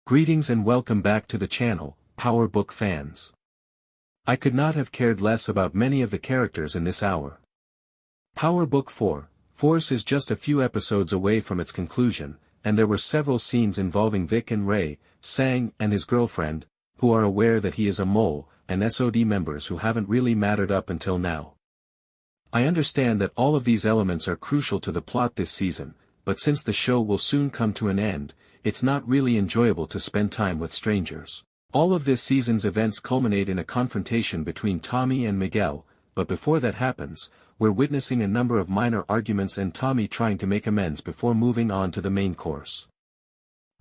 Greetings and welcome back to the channel, Power Book fans. I could not have cared less about many of the characters in this hour. Power Book 4, Force is just a few episodes away from its conclusion, and there were several scenes involving Vic and Rae, Tseng and his girlfriend, who are aware that he is a mole, and SOD members who haven't really mattered up until now. I understand that all of these elements are crucial to the plot this season, but since the show will soon come to an end, it's not really enjoyable to spend time with strangers. All of this season's events culminate in a confrontation between Tommy and Miguel, but before that happens, we're witnessing a number of minor arguments and Tommy trying to make amends before moving on to the main course.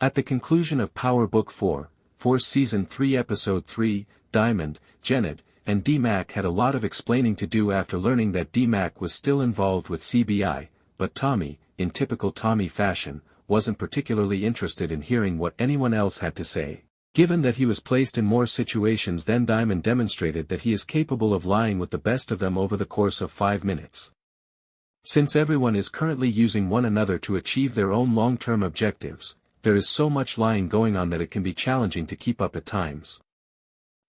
At the conclusion of Power Book 4, Force Season 3 Episode 3, Diamond, Jenard, and D-Mac had a lot of explaining to do after learning that D-Mac was still involved with CBI, but Tommy, in typical Tommy fashion, wasn't particularly interested in hearing what anyone else had to say. Given that he was placed in more situations than Diamond demonstrated that he is capable of lying with the best of them over the course of 5 minutes. Since everyone is currently using one another to achieve their own long-term objectives, there is so much lying going on that it can be challenging to keep up at times.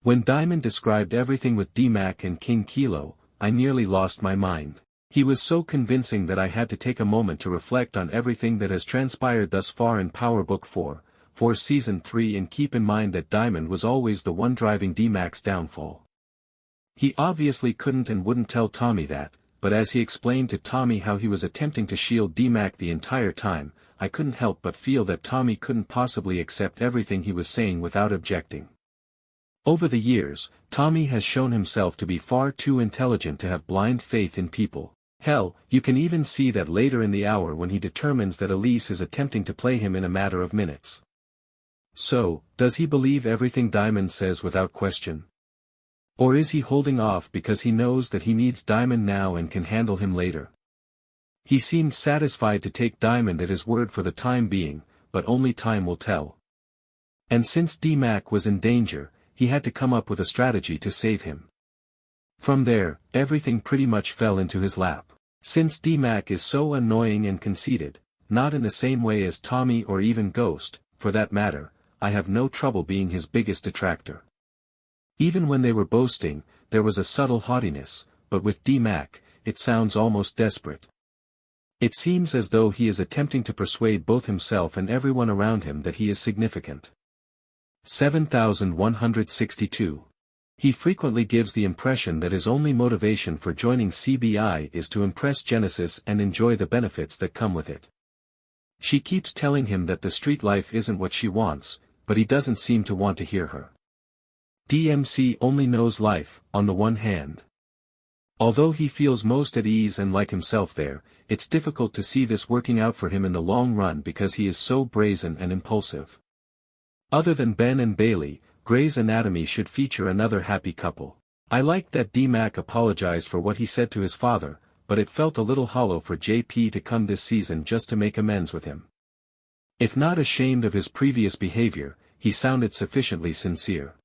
When Diamond described everything with D-Mac and King Kilo, I nearly lost my mind. He was so convincing that I had to take a moment to reflect on everything that has transpired thus far in Power Book 4, for Season 3 and keep in mind that Diamond was always the one driving D-Mac's downfall. He obviously couldn't and wouldn't tell Tommy that, but as he explained to Tommy how he was attempting to shield D-Mac the entire time, I couldn't help but feel that Tommy couldn't possibly accept everything he was saying without objecting. Over the years, Tommy has shown himself to be far too intelligent to have blind faith in people. Hell, you can even see that later in the hour when he determines that Elise is attempting to play him in a matter of minutes. So, does he believe everything Diamond says without question? Or is he holding off because he knows that he needs Diamond now and can handle him later? He seemed satisfied to take Diamond at his word for the time being, but only time will tell. And since D-Mac was in danger, he had to come up with a strategy to save him. From there, everything pretty much fell into his lap. Since D-Mac is so annoying and conceited, not in the same way as Tommy or even Ghost, for that matter, I have no trouble being his biggest detractor. Even when they were boasting, there was a subtle haughtiness, but with D-Mac, it sounds almost desperate. It seems as though he is attempting to persuade both himself and everyone around him that he is significant. 7162. He frequently gives the impression that his only motivation for joining CBI is to impress Genesis and enjoy the benefits that come with it. She keeps telling him that the street life isn't what she wants, but he doesn't seem to want to hear her. DMC only knows life, on the one hand. Although he feels most at ease and like himself there, it's difficult to see this working out for him in the long run because he is so brazen and impulsive. Other than Ben and Bailey, Grey's Anatomy should feature another happy couple. I liked that D-Mac apologized for what he said to his father, but it felt a little hollow for JP to come this season just to make amends with him. If not ashamed of his previous behavior, he sounded sufficiently sincere.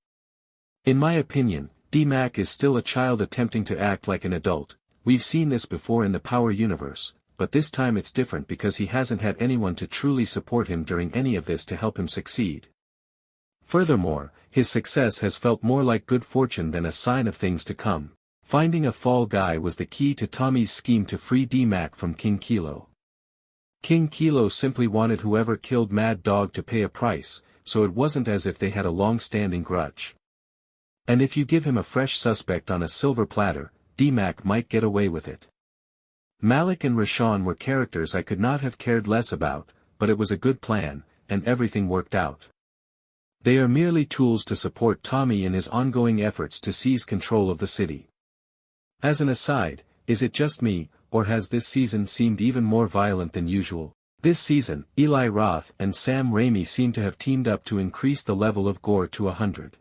In my opinion, D-Mac is still a child attempting to act like an adult. We've seen this before in the Power universe, but this time it's different because he hasn't had anyone to truly support him during any of this to help him succeed. Furthermore, his success has felt more like good fortune than a sign of things to come. Finding a fall guy was the key to Tommy's scheme to free D-Mac from King Kilo. King Kilo simply wanted whoever killed Mad Dog to pay a price, so it wasn't as if they had a long-standing grudge. And if you give him a fresh suspect on a silver platter, D-Mac might get away with it. Malik and Rashawn were characters I could not have cared less about, but it was a good plan, and everything worked out. They are merely tools to support Tommy in his ongoing efforts to seize control of the city. As an aside, is it just me, or has this season seemed even more violent than usual? This season, Eli Roth and Sam Raimi seem to have teamed up to increase the level of gore to 100.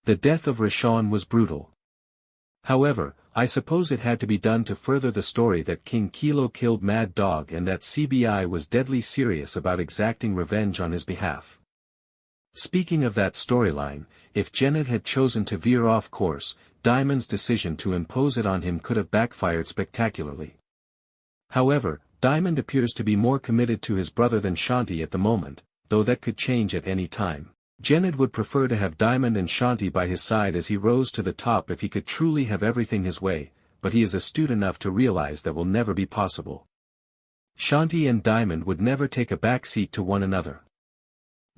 The death of Rashawn was brutal. However, I suppose it had to be done to further the story that King Kilo killed Mad Dog and that CBI was deadly serious about exacting revenge on his behalf. Speaking of that storyline, if Jenard had chosen to veer off course, Diamond's decision to impose it on him could have backfired spectacularly. However, Diamond appears to be more committed to his brother than Shanti at the moment, though that could change at any time. Jenard would prefer to have Diamond and Shanti by his side as he rose to the top if he could truly have everything his way, but he is astute enough to realize that will never be possible. Shanti and Diamond would never take a back seat to one another.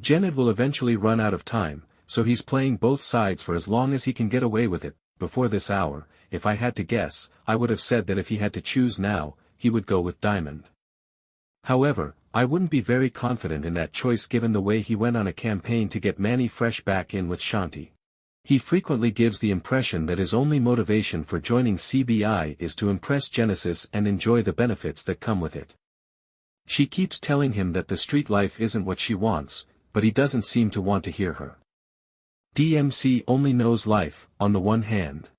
Jenard will eventually run out of time, so he's playing both sides for as long as he can get away with it. Before this hour, if I had to guess, I would have said that if he had to choose now, he would go with Diamond. However, I wouldn't be very confident in that choice given the way he went on a campaign to get Manny fresh back in with Shanti. He frequently gives the impression that his only motivation for joining CBI is to impress Genesis and enjoy the benefits that come with it. She keeps telling him that the street life isn't what she wants, but he doesn't seem to want to hear her. DMC only knows life, on the one hand.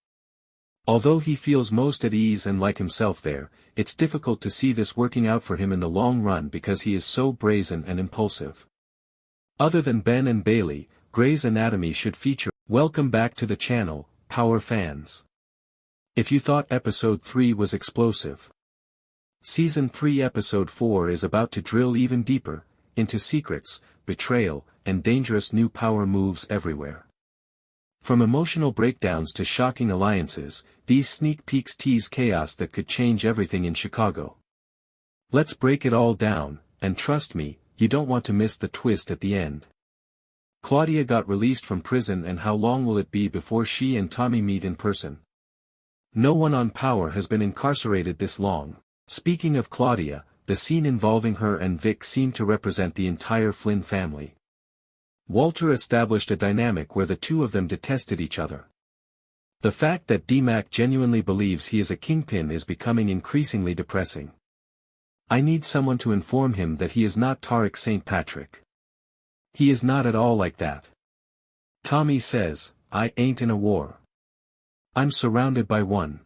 Although he feels most at ease and like himself there, it's difficult to see this working out for him in the long run because he is so brazen and impulsive. Other than Ben and Bailey, Grey's Anatomy should feature. Welcome back to the channel, Power fans. If you thought episode 3 was explosive, Season 3 episode 4 is about to drill even deeper, into secrets, betrayal, and dangerous new power moves everywhere. From emotional breakdowns to shocking alliances, these sneak peeks tease chaos that could change everything in Chicago. Let's break it all down, and trust me, you don't want to miss the twist at the end. Claudia got released from prison, and how long will it be before she and Tommy meet in person? No one on Power has been incarcerated this long. Speaking of Claudia, the scene involving her and Vic seemed to represent the entire Flynn family. Walter established a dynamic where the two of them detested each other. The fact that D-Mac genuinely believes he is a kingpin is becoming increasingly depressing. I need someone to inform him that he is not Tariq St. Patrick. He is not at all like that. Tommy says, I ain't in a war. I'm surrounded by one.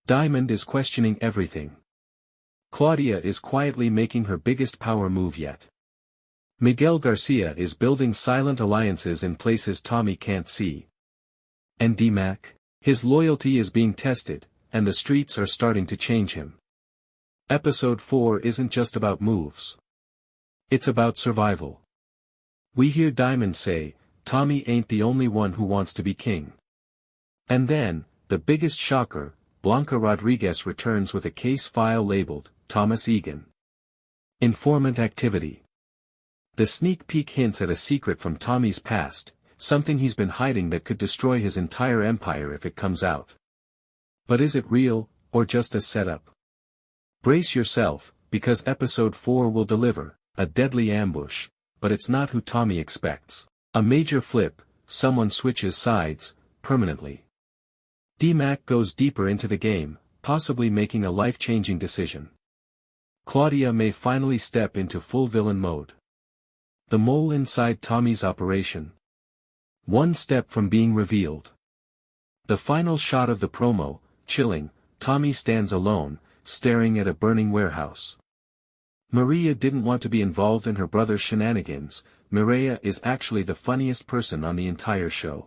Diamond is questioning everything. Claudia is quietly making her biggest power move yet. Miguel Garcia is building silent alliances in places Tommy can't see. And D-Mac? His loyalty is being tested, and the streets are starting to change him. Episode 4 isn't just about moves. It's about survival. We hear Diamond say, Tommy ain't the only one who wants to be king. And then, the biggest shocker, Blanca Rodriguez returns with a case file labeled, Thomas Egan. Informant activity. The sneak peek hints at a secret from Tommy's past, something he's been hiding that could destroy his entire empire if it comes out. But is it real, or just a setup? Brace yourself, because episode 4 will deliver, a deadly ambush, but it's not who Tommy expects. A major flip, someone switches sides, permanently. D-Mac goes deeper into the game, possibly making a life-changing decision. Claudia may finally step into full villain mode. The mole inside Tommy's operation. One step from being revealed. The final shot of the promo, chilling, Tommy stands alone, staring at a burning warehouse. Maria didn't want to be involved in her brother's shenanigans. Mireya is actually the funniest person on the entire show.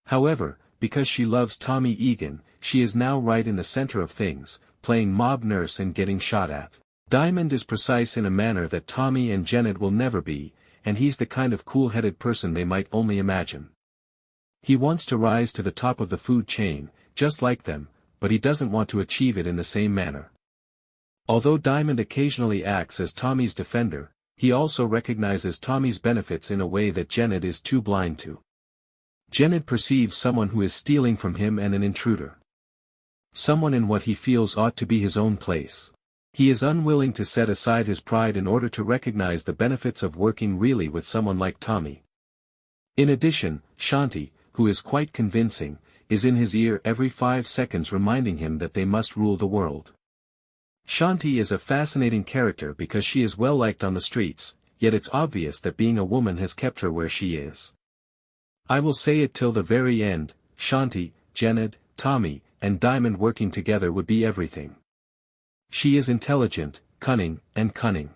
However, because she loves Tommy Egan, she is now right in the center of things, playing mob nurse and getting shot at. Diamond is precise in a manner that Tommy and Jenard will never be, and he's the kind of cool-headed person they might only imagine. He wants to rise to the top of the food chain, just like them, but he doesn't want to achieve it in the same manner. Although Diamond occasionally acts as Tommy's defender, he also recognizes Tommy's benefits in a way that Jenard is too blind to. Jenard perceives someone who is stealing from him and an intruder. Someone in what he feels ought to be his own place. He is unwilling to set aside his pride in order to recognize the benefits of working really with someone like Tommy. In addition, Shanti, who is quite convincing, is in his ear every 5 seconds reminding him that they must rule the world. Shanti is a fascinating character because she is well liked on the streets, yet it's obvious that being a woman has kept her where she is. I will say it till the very end, Shanti, Jenard, Tommy, and Diamond working together would be everything. She is intelligent, cunning, and cunning.